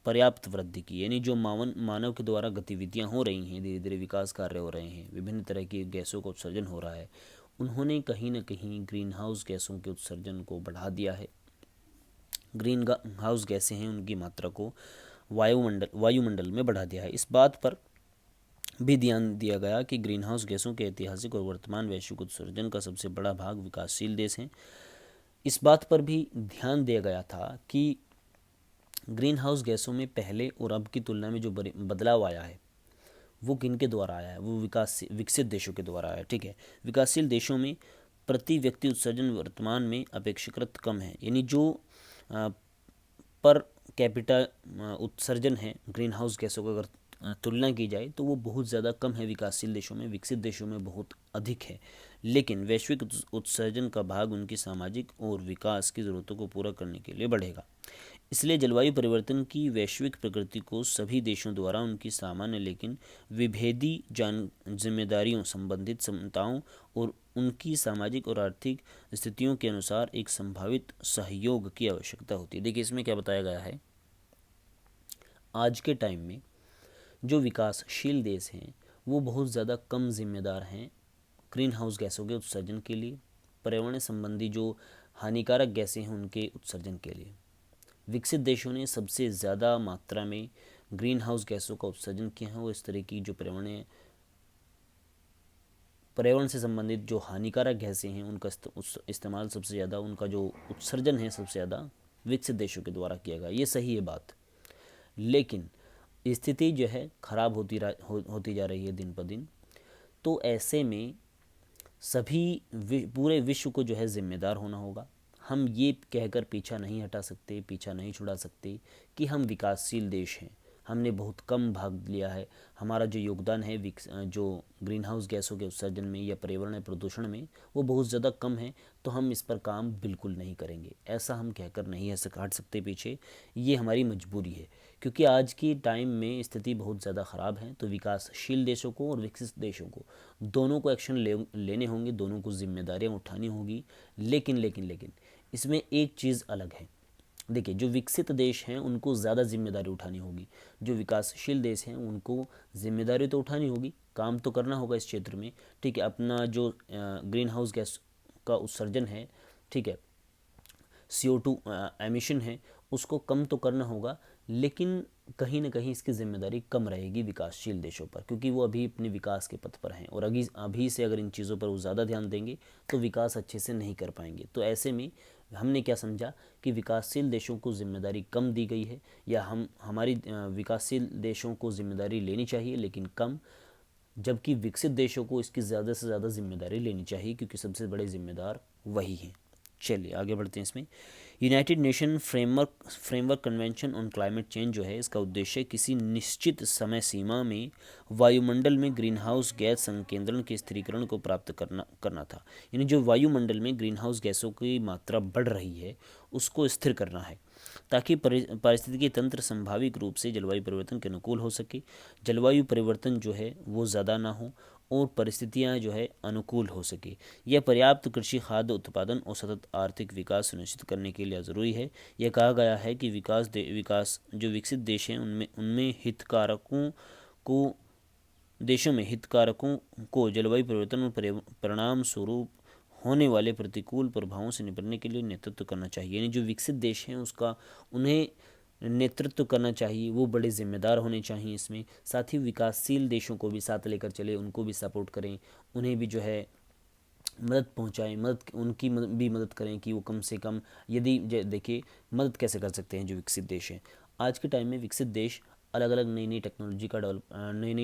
पर्याप्त वृद्धि की, यानी जो मानव के द्वारा गतिविधियां हो रही हैं, धीरे धीरे विकास कार्य हो रहे हैं, विभिन्न तरह की गैसों का उत्सर्जन हो रहा है, उन्होंने कहीं ना कहीं ग्रीन हाउस गैसों के उत्सर्जन को बढ़ा दिया है। ग्रीन हाउस गैसें हैं, उनकी मात्रा को वायुमंडल में बढ़ा दिया है। इस बात पर भी ध्यान दिया गया कि ग्रीन हाउस गैसों के ऐतिहासिक और वर्तमान वैश्विक उत्सर्जन का सबसे बड़ा भाग विकासशील देश हैं। इस बात पर भी ध्यान दिया गया था कि ग्रीन हाउस गैसों में पहले और अब की तुलना में जो बदलाव आया है वो किनके द्वारा आया है, वो विकसित देशों के द्वारा आया है, ठीक है। विकासशील देशों में प्रति व्यक्ति उत्सर्जन वर्तमान में अपेक्षाकृत कम है, यानी जो पर कैपिटा उत्सर्जन है ग्रीन हाउस गैसों का अगर तुलना की जाए तो वो बहुत ज़्यादा कम है विकासशील देशों में, विकसित देशों में बहुत अधिक है। लेकिन वैश्विक उत्सर्जन का भाग उनकी सामाजिक और विकास की ज़रूरतों को पूरा करने के लिए बढ़ेगा। इसलिए जलवायु परिवर्तन की वैश्विक प्रकृति को सभी देशों द्वारा उनकी सामान्य लेकिन विभेदी जिम्मेदारियों, संबंधित समताओं और उनकी सामाजिक और आर्थिक स्थितियों के अनुसार एक संभावित सहयोग की आवश्यकता होती है। देखिए इसमें क्या बताया गया है, आज के टाइम में जो विकासशील देश हैं वो बहुत ज़्यादा कम जिम्मेदार हैं ग्रीन हाउस गैसों के उत्सर्जन के लिए, पर्यावरण संबंधी जो हानिकारक गैसें हैं उनके उत्सर्जन के लिए। विकसित देशों ने सबसे ज़्यादा मात्रा में ग्रीन हाउस गैसों का उत्सर्जन किया है। वो इस तरह की जो पर्यावरण से संबंधित जो हानिकारक गैसें हैं उनका इस्तेमाल सबसे ज़्यादा, उनका जो उत्सर्जन है सबसे ज़्यादा विकसित देशों के द्वारा किया गया। ये सही है बात, लेकिन स्थिति जो है ख़राब होती जा रही है दिन पर दिन। तो ऐसे में सभी पूरे विश्व को जो है जिम्मेदार होना होगा। हम ये कहकर पीछा नहीं हटा सकते, पीछा नहीं छुड़ा सकते कि हम विकासशील देश हैं, हमने बहुत कम भाग लिया है, हमारा जो योगदान है जो ग्रीन हाउस गैसों के उत्सर्जन में या पर्यावरण प्रदूषण में वो बहुत ज़्यादा कम है, तो हम इस पर काम बिल्कुल नहीं करेंगे, ऐसा हम कहकर नहीं हट सकते पीछे। ये हमारी मजबूरी है, क्योंकि आज की टाइम में स्थिति बहुत ज़्यादा ख़राब है। तो विकासशील देशों को और विकसित देशों को दोनों को एक्शन लेने होंगे, दोनों को जिम्मेदारियाँ उठानी होगी। लेकिन इसमें एक चीज़ अलग है। देखिए जो विकसित देश हैं उनको ज़्यादा जिम्मेदारी उठानी होगी, जो विकासशील देश हैं उनको जिम्मेदारी तो उठानी होगी, काम तो करना होगा इस क्षेत्र में, ठीक है। अपना जो ग्रीन हाउस गैस का उत्सर्जन है, ठीक है, CO2 एमिशन है, उसको कम तो करना होगा, लेकिन कहीं ना कहीं इसकी जिम्मेदारी कम रहेगी विकासशील देशों पर, क्योंकि वो अभी अपने विकास के पथ पर हैं और अभी से अगर इन चीज़ों पर वो ज़्यादा ध्यान देंगे तो विकास अच्छे से नहीं कर पाएंगे। तो ऐसे में हमने क्या समझा कि विकासशील देशों को जिम्मेदारी कम दी गई है, या हमारी विकासशील देशों को जिम्मेदारी लेनी चाहिए लेकिन कम, जबकि विकसित देशों को इसकी ज़्यादा से ज़्यादा जिम्मेदारी लेनी चाहिए, क्योंकि सबसे बड़े जिम्मेदार वही हैं। चलिए आगे बढ़ते हैं। इसमें United nation framework convention on climate change जो है, इसका उद्देश्य किसी निश्चित समय सीमा में वायुमंडल में ग्रीन हाउस गैस संकेंद्रण के स्थिरीकरण को प्राप्त करना था। यानी जो वायुमंडल में ग्रीन हाउस गैसों की मात्रा बढ़ रही है उसको स्थिर करना है, ताकि पारिस्थितिकी तंत्र संभाविक रूप से जलवायु परिवर्तन के अनुकूल हो सके, जलवायु परिवर्तन जो है वो ज़्यादा ना हो और परिस्थितियां जो है अनुकूल हो सके। यह पर्याप्त कृषि खाद्य उत्पादन और सतत आर्थिक विकास सुनिश्चित करने के लिए ज़रूरी है। यह कहा गया है कि विकास जो विकसित देश हैं उनमें हितकारकों को जलवायु परिवर्तन और परिणाम स्वरूप होने वाले प्रतिकूल प्रभावों से निपटने के लिए नेतृत्व करना चाहिए। यानी जो विकसित देश हैं उसका उन्हें नेतृत्व करना चाहिए, वो बड़े जिम्मेदार होने चाहिए इसमें। साथ ही विकासशील देशों को भी साथ लेकर चले, उनको भी सपोर्ट करें, उन्हें भी जो है मदद पहुंचाएं, उनकी भी मदद करें कि वो कम से कम, यदि देखिए मदद कैसे कर सकते हैं जो विकसित देश हैं। आज के टाइम में विकसित देश अलग अलग नई नई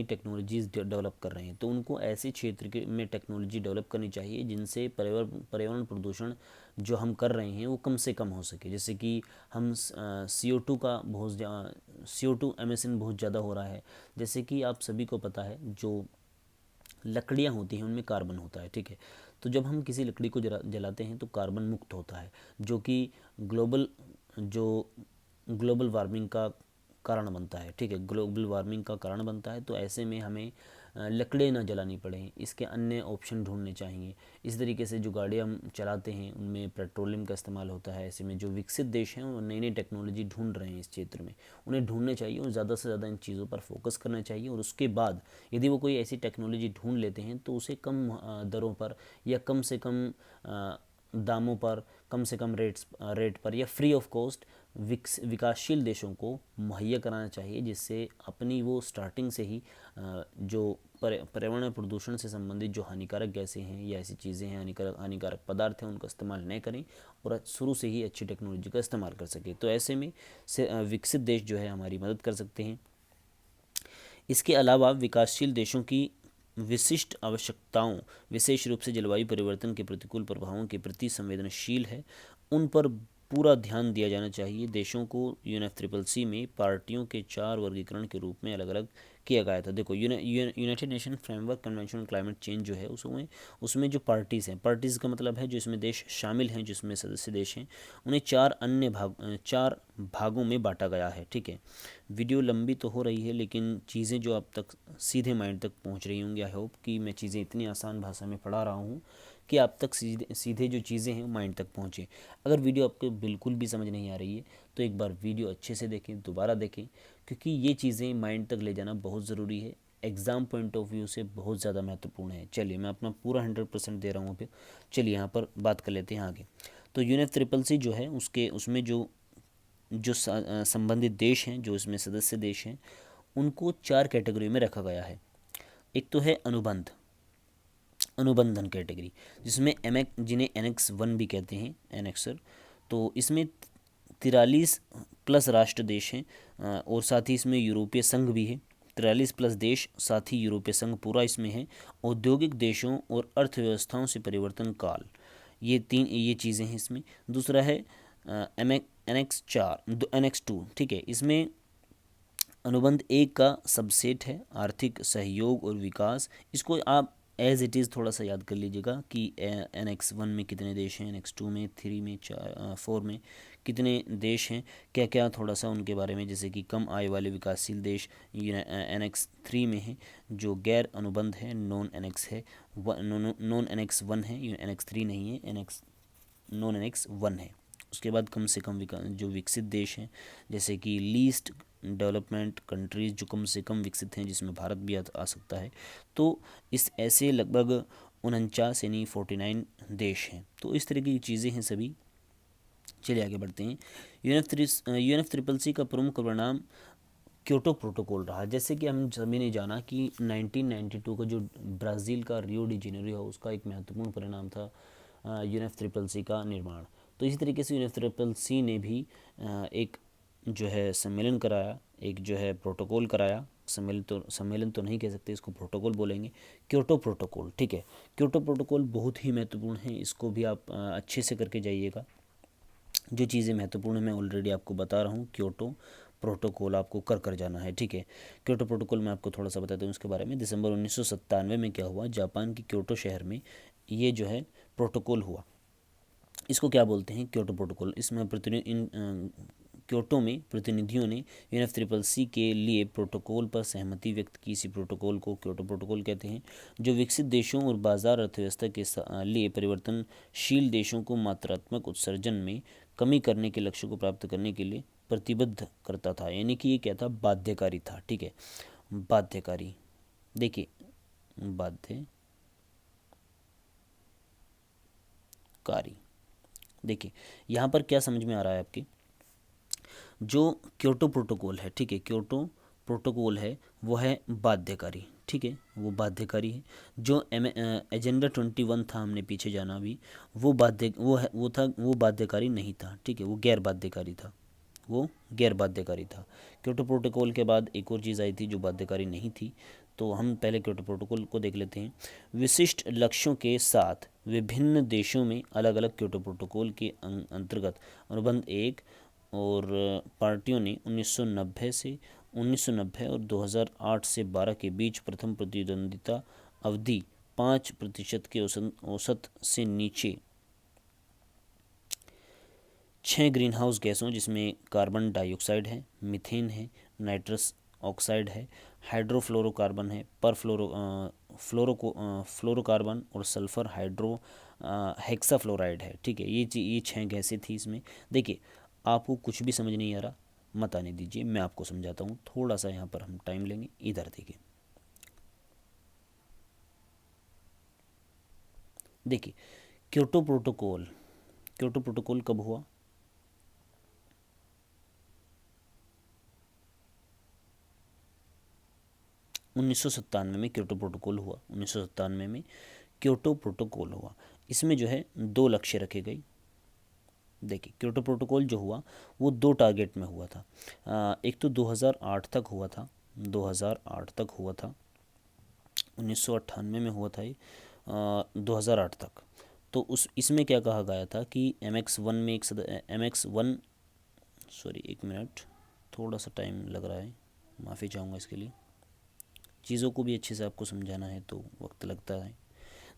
टेक्नोलॉजीज़ डेवलप कर रहे हैं, तो उनको ऐसे क्षेत्र में टेक्नोलॉजी डेवलप करनी चाहिए जिनसे पर्यावरण प्रदूषण जो हम कर रहे हैं वो कम से कम हो सके। जैसे कि हम CO2 एमिशन बहुत ज़्यादा हो रहा है। जैसे कि आप सभी को पता है जो लकड़ियाँ होती हैं उनमें कार्बन होता है, ठीक है। तो जब हम किसी लकड़ी को जलाते हैं तो कार्बन मुक्त होता है, जो कि ग्लोबल वार्मिंग का कारण बनता है, ठीक है, ग्लोबल वार्मिंग का कारण बनता है। तो ऐसे में हमें लकड़ियाँ ना जलानी पड़े, इसके अन्य ऑप्शन ढूंढने चाहिए। इस तरीके से जो गाड़ियाँ हम चलाते हैं उनमें पेट्रोलियम का इस्तेमाल होता है। ऐसे में जो विकसित देश हैं वो नई नई टेक्नोलॉजी ढूंढ रहे हैं इस क्षेत्र में, उन्हें ढूंढने चाहिए और ज़्यादा से ज़्यादा इन चीज़ों पर फोकस करना चाहिए। और उसके बाद यदि वो कोई ऐसी टेक्नोलॉजी ढूंढ लेते हैं तो उसे कम दरों पर या कम से कम दामों पर, कम से कम रेट पर या फ्री ऑफ कॉस्ट विकासशील देशों को मुहैया कराना चाहिए, जिससे अपनी वो स्टार्टिंग से ही जो पर्यावरण प्रदूषण से संबंधित जो हानिकारक गैसें हैं या ऐसी चीज़ें हैं, हानिकारक पदार्थ हैं, उनका इस्तेमाल न करें और शुरू से ही अच्छी टेक्नोलॉजी का इस्तेमाल कर सके। तो ऐसे में विकसित देश जो है हमारी मदद कर सकते हैं। इसके अलावा विकासशील देशों की विशिष्ट आवश्यकताओं, विशेष रूप से जलवायु परिवर्तन के प्रतिकूल प्रभावों के प्रति संवेदनशील है, उन पर पूरा ध्यान दिया जाना चाहिए। देशों को UNFCCC में पार्टियों के 4 वर्गीकरण के रूप में अलग अलग किया गया था। देखो United nation framework convention on climate change जो है उसमें जो पार्टीज़ हैं, पार्टीज़ का मतलब है जो इसमें देश शामिल हैं, जिसमें सदस्य देश हैं, उन्हें चार भागों में बांटा गया है। ठीक है, वीडियो लंबी तो हो रही है लेकिन चीज़ें जो अब तक सीधे माइंड तक पहुंच रही होंगी। आई होप कि मैं चीज़ें इतनी आसान भाषा में पढ़ा रहा हूँ कि आप तक सीधे सीधे जो चीज़ें हैं माइंड तक पहुँचे। अगर वीडियो आपको बिल्कुल भी समझ नहीं आ रही है तो एक बार वीडियो अच्छे से देखें, दोबारा देखें, क्योंकि ये चीज़ें माइंड तक ले जाना बहुत ज़रूरी है, एग्ज़ाम पॉइंट ऑफ व्यू से बहुत ज़्यादा महत्वपूर्ण है। चलिए मैं अपना पूरा 100% दे रहा हूँ अभी। चलिए यहाँ पर बात कर लेते हैं आगे। तो UNFCCC जो है उसमें जो जो संबंधित देश हैं, जो इसमें सदस्य देश हैं, उनको 4 कैटेगरी में रखा गया है। एक तो है अनुबंधन कैटेगरी, जिसमें जिन्हें एनेक्स 1 भी कहते हैं, एनेक्सर। तो इसमें 43 प्लस राष्ट्र देश हैं, और साथ ही इसमें यूरोपीय संघ भी है। 43 प्लस देश, साथ ही यूरोपीय संघ पूरा इसमें है। औद्योगिक देशों और अर्थव्यवस्थाओं से परिवर्तन काल, ये चीज़ें हैं इसमें। दूसरा है एनेक्स 2। ठीक है, इसमें अनुबंध 1 का सबसेट है आर्थिक सहयोग और विकास। इसको आप एज इट इज़ थोड़ा सा याद कर लीजिएगा कि एनेक्स 1 में कितने देश हैं, एनेक्स 2 में, 3 में, 4 में कितने देश हैं, क्या क्या, थोड़ा सा उनके बारे में। जैसे कि कम आय वाले विकासशील देश एनेक्स 3 में है, जो गैर अनुबंध है नॉन एनेक्स है, नॉन एनेक्स 1 है, एनेक्स 3 नहीं है, नॉन एनेक्स 1 है। उसके बाद कम से कम जो विकसित देश हैं, जैसे कि लीस्ट डेवलपमेंट कंट्रीज़, जो कम से कम विकसित हैं, जिसमें भारत भी आ सकता है। तो इस ऐसे लगभग 49 यानी 49 देश हैं। तो इस तरह की चीज़ें हैं सभी। चलिए आगे बढ़ते हैं। UNFCCC का प्रमुख परिणाम क्योटो प्रोटोकॉल रहा। जैसे कि हम सभी ने जाना कि 1992 का जो ब्राज़ील का रियो डी जेनेरियो है, उसका एक महत्वपूर्ण परिणाम था UNFCCC का निर्माण। तो इसी तरीके से UNFCCC ने भी एक जो है सम्मेलन कराया, एक जो है प्रोटोकॉल कराया। सम्मेलन तो नहीं कह सकते, इसको प्रोटोकॉल बोलेंगे, क्योटो प्रोटोकॉल। ठीक है, क्योटो प्रोटोकॉल बहुत ही महत्वपूर्ण है, इसको भी आप अच्छे से करके जाइएगा। जो चीज़ें महत्वपूर्ण है मैं ऑलरेडी आपको बता रहा हूँ। क्योटो प्रोटोकॉल आपको कर जाना है। ठीक है, क्योटो प्रोटोकॉल मैं आपको थोड़ा सा बताता हूँ उसके बारे में। दिसंबर 1997 में क्या हुआ, जापान के क्योटो शहर में ये जो है प्रोटोकॉल हुआ। इसको क्या बोलते हैं, क्योटो प्रोटोकॉल। इसमें क्योटो में प्रतिनिधियों ने UNFCCC के लिए प्रोटोकॉल पर सहमति व्यक्त की। इसी प्रोटोकॉल को क्योटो प्रोटोकॉल कहते हैं, जो विकसित देशों और बाजार अर्थव्यवस्था के लिए परिवर्तनशील देशों को मात्रात्मक उत्सर्जन में कमी करने के लक्ष्य को प्राप्त करने के लिए प्रतिबद्ध करता था। यानी कि ये क्या था, बाध्यकारी था। ठीक है, बाध्यकारी। देखिए, बाध्यकारी। देखिए यहाँ पर क्या समझ में आ रहा है आपके, जो क्योटो प्रोटोकॉल है, ठीक है, क्योटो प्रोटोकॉल है वो है बाध्यकारी। ठीक है, वो बाध्यकारी है। जो एजेंडा 21 था, हमने पीछे जाना भी, वो बाध्यकारी नहीं था। ठीक है, वो गैर बाध्यकारी था, क्योटो प्रोटोकॉल के बाद एक और चीज़ आई थी जो बाध्यकारी नहीं थी। तो हम पहले क्योटो प्रोटोकॉल को देख लेते हैं। विशिष्ट लक्ष्यों के साथ विभिन्न देशों में अलग अलग क्योटो प्रोटोकॉल के अंतर्गत अनुबंध 1 और पार्टियों ने 1990 और 2008 से 12 के बीच प्रथम प्रतिद्वंदिता अवधि 5% के औसत से नीचे 6 ग्रीन हाउस गैसों, जिसमें कार्बन डाइऑक्साइड है, मीथेन है, नाइट्रस ऑक्साइड है, हाइड्रोफ्लोरोकार्बन है, फ्लोरोकार्बन और सल्फर हेक्साफ्लोराइड है। ठीक है, ये 6 गैसें थी इसमें। देखिए, आपको कुछ भी समझ नहीं आ रहा मत आने दीजिए, मैं आपको समझाता हूँ। थोड़ा सा यहाँ पर हम टाइम लेंगे। इधर देखिए, क्योटो प्रोटोकॉल कब हुआ, 1997 में क्योटो प्रोटोकॉल हुआ। 1997 में क्योटो प्रोटोकॉल हुआ। इसमें जो है 2 लक्ष्य रखे गए। देखिए, क्योटो प्रोटोकॉल जो हुआ वो 2 टारगेट में हुआ था। एक तो 2008 तक हुआ था, 1998 में हुआ था ये, 2008 तक। तो इसमें क्या कहा गया था कि MX1 में MX1, सॉरी एक मिनट, थोड़ा सा टाइम लग रहा है, माफ़ी चाहूँगा इसके लिए। चीज़ों को भी अच्छे से आपको समझाना है तो वक्त लगता है।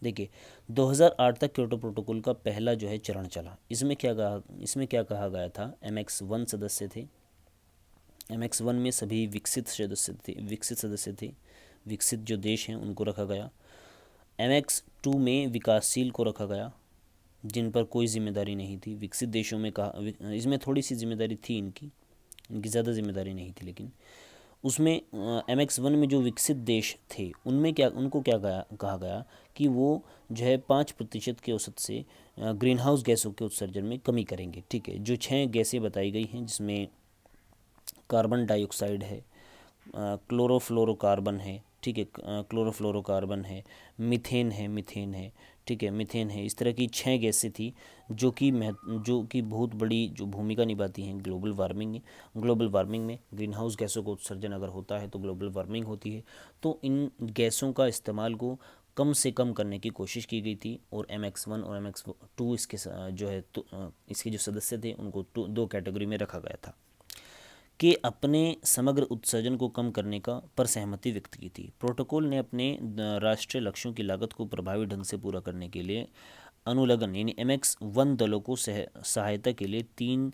देखिए 2008 तक क्योटो प्रोटोकॉल का पहला जो है चरण चला। इसमें क्या कहा गया था, MX1 सदस्य थे। MX1 में सभी विकसित जो देश हैं उनको रखा गया। MX2 में विकासशील को रखा गया, जिन पर कोई जिम्मेदारी नहीं थी। विकसित देशों में कहा, इसमें थोड़ी सी जिम्मेदारी थी इनकी ज़्यादा जिम्मेदारी नहीं थी, लेकिन उसमें MX1 में जो विकसित देश थे उनमें उनको कहा गया कि वो जो है 5% के औसत से ग्रीन हाउस गैसों के उत्सर्जन में कमी करेंगे। ठीक है, जो 6 गैसें बताई गई हैं जिसमें कार्बन डाइऑक्साइड है, क्लोरोफ्लोरोकार्बन है, ठीक है, क्लोरोफ्लोरोकार्बन है, मीथेन है, ठीक है, मीथेन है। इस तरह की 6 गैसें थी जो कि बहुत बड़ी जो भूमिका निभाती हैं ग्लोबल वार्मिंग में। ग्रीन हाउस गैसों का उत्सर्जन अगर होता है तो ग्लोबल वार्मिंग होती है। तो इन गैसों का इस्तेमाल को कम से कम करने की कोशिश की गई थी, और MX1 और MX2 इसके जो सदस्य थे उनको दो कैटेगरी में रखा गया था कि अपने समग्र उत्सर्जन को कम करने पर सहमति व्यक्त की थी। प्रोटोकॉल ने अपने राष्ट्रीय लक्ष्यों की लागत को प्रभावी ढंग से पूरा करने के लिए अनुलग्न यानी MX1 दलों को सहायता के लिए 3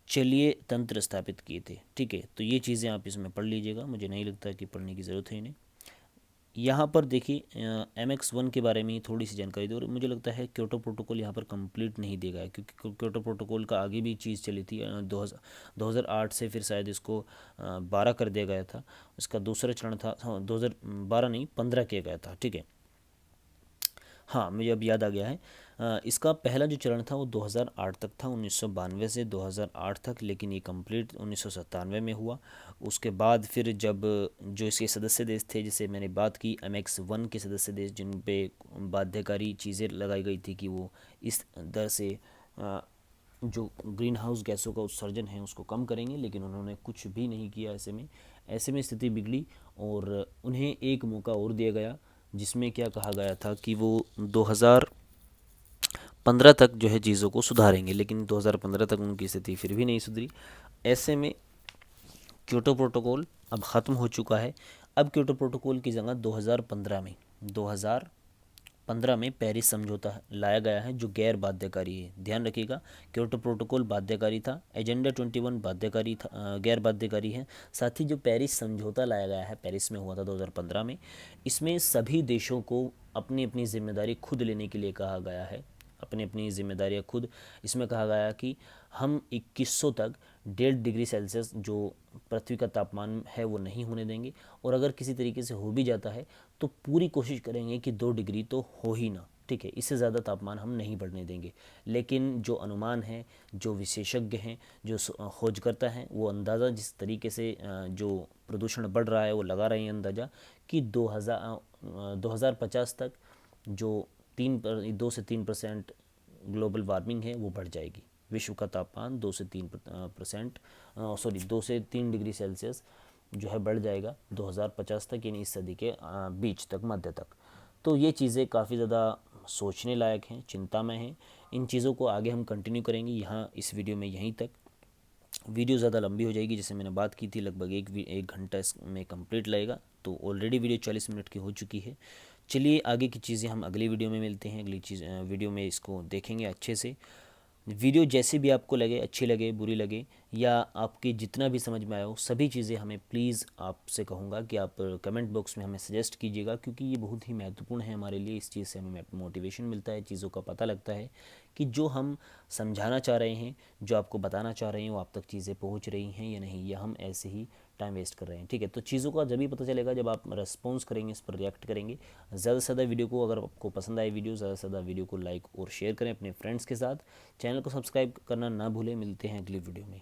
चलीय तंत्र स्थापित किए थे। ठीक है, तो ये चीज़ें आप इसमें पढ़ लीजिएगा, मुझे नहीं लगता कि पढ़ने की ज़रूरत है इन्हें। यहाँ पर देखिए MX1 के बारे में ही थोड़ी सी जानकारी दो, और मुझे लगता है क्योटो प्रोटोकॉल यहाँ पर कंप्लीट नहीं देगा है, क्योंकि क्योटो प्रोटोकॉल का आगे भी चीज़ चली थी 2008 से, फिर शायद इसको 12 कर दिया गया था। इसका दूसरा चरण था, हाँ 2012 नहीं 15 किया गया था। ठीक है, हाँ मुझे अब याद आ गया है। इसका पहला जो चरण था वो 2008 तक था, 1992 से 2008 तक, लेकिन ये कंप्लीट 1997 में हुआ। उसके बाद फिर जब जो इसके सदस्य देश थे, जैसे मैंने बात की MX1 के सदस्य देश जिन पे बाध्यकारी चीज़ें लगाई गई थी कि वो इस दर से जो ग्रीन हाउस गैसों का उत्सर्जन है उसको कम करेंगे, लेकिन उन्होंने कुछ भी नहीं किया। ऐसे में स्थिति बिगड़ी और उन्हें एक मौका और दिया गया, जिसमें क्या कहा गया था कि वो 2015 तक जो है चीज़ों को सुधारेंगे, लेकिन 2015 तक उनकी स्थिति फिर भी नहीं सुधरी। ऐसे में क्योटो प्रोटोकॉल अब ख़त्म हो चुका है। अब क्योटो प्रोटोकॉल की जगह 2015 में पेरिस समझौता लाया गया है, जो गैर बाध्यकारी है। ध्यान रखिएगा, क्योटो प्रोटोकॉल बाध्यकारी था, एजेंडा 21 बाध्यकारी था, गैर बाध्यकारी है। साथ ही जो पेरिस समझौता लाया गया है, पेरिस में हुआ था 2015 में, इसमें सभी देशों को अपनी अपनी जिम्मेदारी खुद लेने के लिए कहा गया है। अपनी अपनी जिम्मेदारियाँ खुद, इसमें कहा गया कि हम 2100 तक 1.5 डिग्री सेल्सियस जो पृथ्वी का तापमान है वो नहीं होने देंगे, और अगर किसी तरीके से हो भी जाता है तो पूरी कोशिश करेंगे कि 2 डिग्री तो हो ही ना। ठीक है, इससे ज़्यादा तापमान हम नहीं बढ़ने देंगे। लेकिन जो अनुमान है, जो विशेषज्ञ हैं, जो खोजकर्ता हैं, वो अंदाज़ा जिस तरीके से जो प्रदूषण बढ़ रहा है वो लगा रहे हैं अंदाज़ा कि 2050 तक जो 2 से 3% ग्लोबल वार्मिंग है वो बढ़ जाएगी। विश्व का तापमान 2 से 3 डिग्री सेल्सियस जो है बढ़ जाएगा 2050 तक, यानी इस सदी के बीच तक, मध्य तक। तो ये चीज़ें काफ़ी ज़्यादा सोचने लायक हैं, चिंता में हैं। इन चीज़ों को आगे हम कंटिन्यू करेंगे यहाँ इस वीडियो में, यहीं तक। वीडियो ज़्यादा लंबी हो जाएगी, जैसे मैंने बात की थी, लगभग एक घंटा इसमें कंप्लीट लगेगा। तो ऑलरेडी वीडियो 40 मिनट की हो चुकी है। चलिए आगे की चीज़ें हम अगली वीडियो में मिलते हैं। वीडियो में इसको देखेंगे अच्छे से। वीडियो जैसे भी आपको लगे, अच्छी लगे, बुरी लगे, या आपके जितना भी समझ में आया हो, सभी चीज़ें हमें प्लीज़ आपसे कहूँगा कि आप कमेंट बॉक्स में हमें सजेस्ट कीजिएगा, क्योंकि ये बहुत ही महत्वपूर्ण है हमारे लिए। इस चीज़ से हमें मोटिवेशन मिलता है, चीज़ों का पता लगता है कि जो हम समझाना चाह रहे हैं, जो आपको बताना चाह रहे हैं, वो आप तक चीज़ें पहुँच रही हैं या नहीं, या हम ऐसे ही टाइम वेस्ट कर रहे हैं। ठीक है, तो चीज़ों का जब भी पता चलेगा जब आप रेस्पॉन्स करेंगे, इस पर रिएक्ट करेंगे। ज़्यादा से ज़्यादा वीडियो को, अगर आपको पसंद आए वीडियो, ज़्यादा से ज़्यादा वीडियो को लाइक और शेयर करें अपने फ्रेंड्स के साथ। चैनल को सब्सक्राइब करना ना भूलें। मिलते हैं अगली वीडियो में।